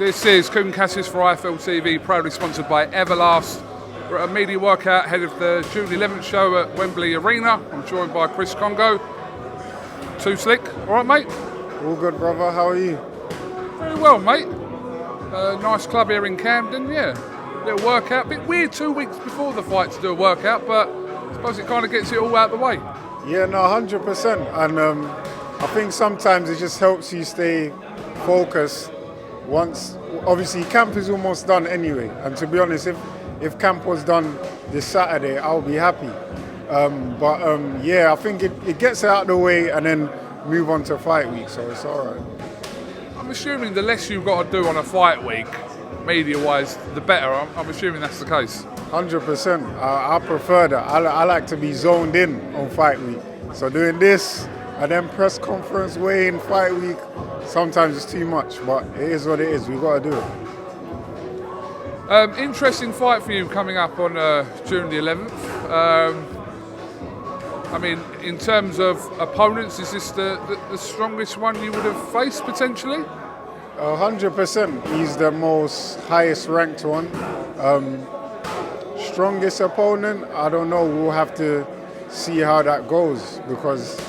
This is KUGAN CASSIUS for IFL TV, proudly sponsored by Everlast. We're at a media workout ahead of the June 11th show at Wembley Arena. I'm joined by Kongo. Too slick, all right, mate? All good, brother. How are you? Very well, mate. Nice club here in Camden, yeah. Little workout. Bit weird 2 weeks before the fight to do a workout, but I suppose it kind of gets it all out of the way. Yeah, no, 100%. And I think sometimes it just helps you stay focused. Once, obviously, camp is almost done anyway. And to be honest, if camp was done this Saturday, I'll be happy. Yeah, I think it gets it out of the way and then move on to fight week, so it's all right. I'm assuming the less you've got to do on a fight week, media-wise, the better. I'm assuming that's the case. 100%. I prefer that. I like to be zoned in on fight week. So doing this and then press conference weigh-in fight week, sometimes it's too much, but it is what it is. We've got to do it. Interesting fight for you coming up on June the 11th. I mean, in terms of opponents, is this the strongest one you would have faced potentially? 100%. He's the most highest ranked one. Strongest opponent, I don't know. We'll have to see how that goes because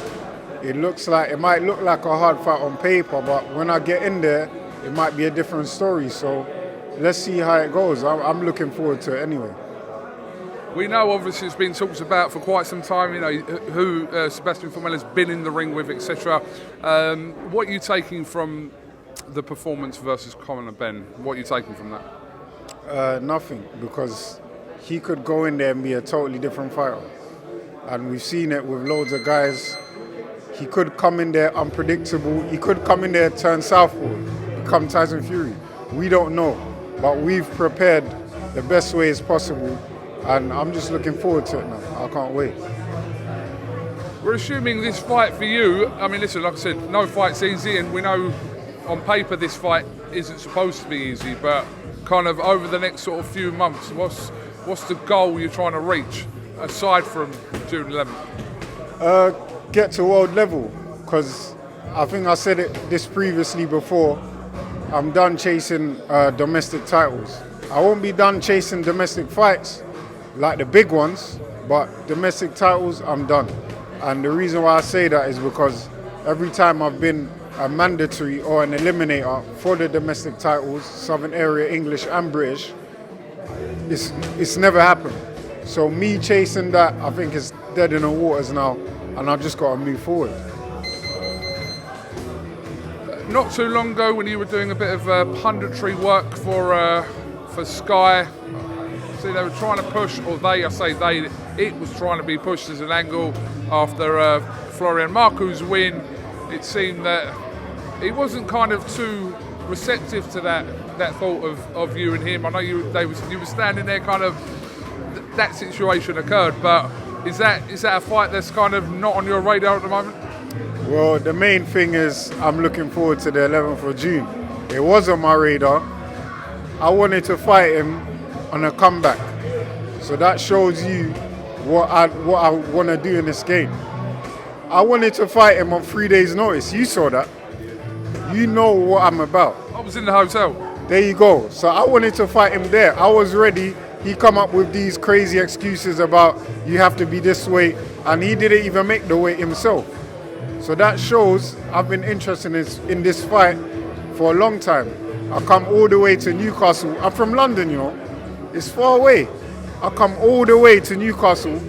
it might look like a hard fight on paper, but when I get in there, it might be a different story. So let's see how it goes. I'm looking forward to it anyway. We know, obviously, it's been talked about for quite some time, you know, who Sebastian Formella's been in the ring with, etc. What are you taking from the performance versus Conor Benn? What are you taking from that? Nothing, because he could go in there and be a totally different fighter. And we've seen it with loads of guys. He could come in there unpredictable. He could come in there, turn southpaw, become Tyson Fury. We don't know, but we've prepared the best way as possible. And I'm just looking forward to it now. I can't wait. We're assuming this fight for you, I mean, listen, like I said, no fight's easy, and we know on paper this fight isn't supposed to be easy, but kind of over the next sort of few months, what's the goal you're trying to reach, aside from June 11th? Get to world level, because I think I said this previously before, I'm done chasing domestic titles. I won't be done chasing domestic fights, like the big ones, but domestic titles, I'm done. And the reason why I say that is because every time I've been a mandatory or an eliminator for the domestic titles, Southern Area, English and British, it's never happened. So me chasing that, I think is dead in the waters now, and I've just got to move forward. Not too long ago, when you were doing a bit of punditry work for Sky, they were trying to push, or it was trying to be pushed as an angle after Florian Marku's win. It seemed that he wasn't kind of too receptive to that thought of you and him. I know you were standing there, kind of that situation occurred, but is that a fight that's kind of not on your radar at the moment? Well, the main thing is I'm looking forward to the 11th of June. It was on my radar. I wanted to fight him on a comeback. So that shows you what I want to do in this game. I wanted to fight him on 3 days' notice. You saw that. You know what I'm about. I was in the hotel. There you go. So I wanted to fight him there. I was ready. He come up with these crazy excuses about you have to be this weight, and he didn't even make the weight himself. So that shows I've been interested in this fight for a long time. I come all the way to Newcastle. I'm from London, you know. It's far away. I come all the way to Newcastle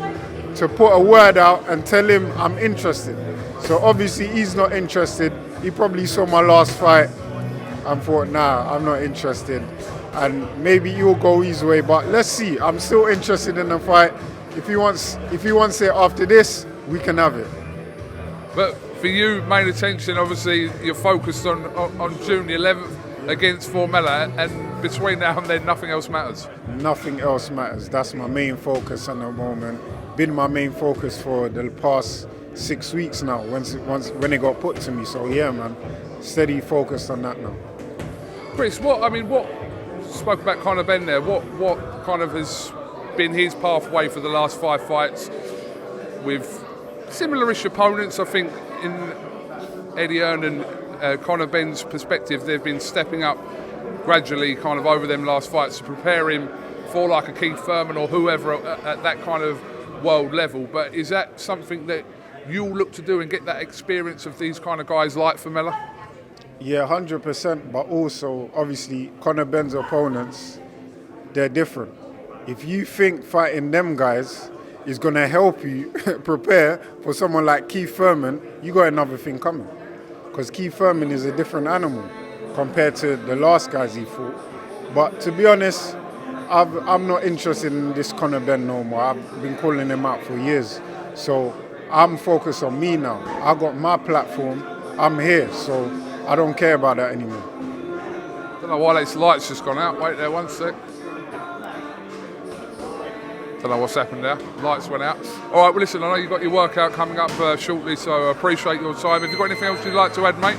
to put a word out and tell him I'm interested. So obviously he's not interested. He probably saw my last fight and thought, nah, I'm not interested. And maybe he'll go his way, but let's see. I'm still interested in the fight. If he wants it after this, we can have it. But for you, main attention, obviously, you're focused on June the 11th against Formella, and between now and then, nothing else matters. Nothing else matters. That's my main focus at the moment. Been my main focus for the past 6 weeks now, when it got put to me. So yeah, man, steady focused on that now. Chris, what spoke about Conor Benn there? What kind of has been his pathway for the last 5 fights with similar-ish opponents? I think in Eddie Earn and Conor Benn's perspective, they've been stepping up gradually kind of over them last fights to prepare him for like a Keith Thurman or whoever at that kind of world level. But is that something that you'll look to do and get that experience of these kind of guys like Formella? Yeah, 100%. But also, obviously, Conor Benn's opponents, they're different. If you think fighting them guys is going to help you prepare for someone like Keith Thurman, you got another thing coming. Because Keith Thurman is a different animal compared to the last guys he fought. But to be honest, I'm not interested in this Conor Benn no more. I've been calling him out for years. So I'm focused on me now. I got my platform. I'm here, so I don't care about that anymore. Don't know why this light's just gone out. Wait there, one sec. Don't know what's happened there. Lights went out. All right, well, listen, I know you've got your workout coming up shortly, so I appreciate your time. Have you got anything else you'd like to add, mate?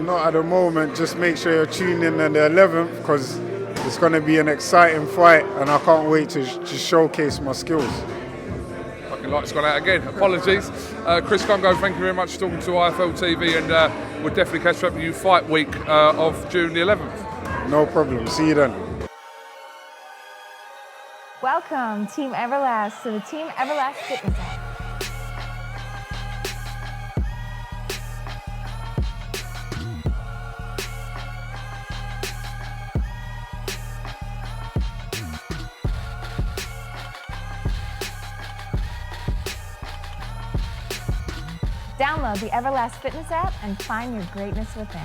Not at the moment. Just make sure you're tuned in on the 11th, because it's going to be an exciting fight, and I can't wait to showcase my skills. Fucking light's gone out again. Apologies. Chris Kongo, thank you very much for talking to IFL TV, and we'll definitely catch up with you fight week of June the 11th. No problem. See you then. Welcome, Team Everlast, to the Team Everlast Fitness app. Download the Everlast Fitness app and find your greatness within.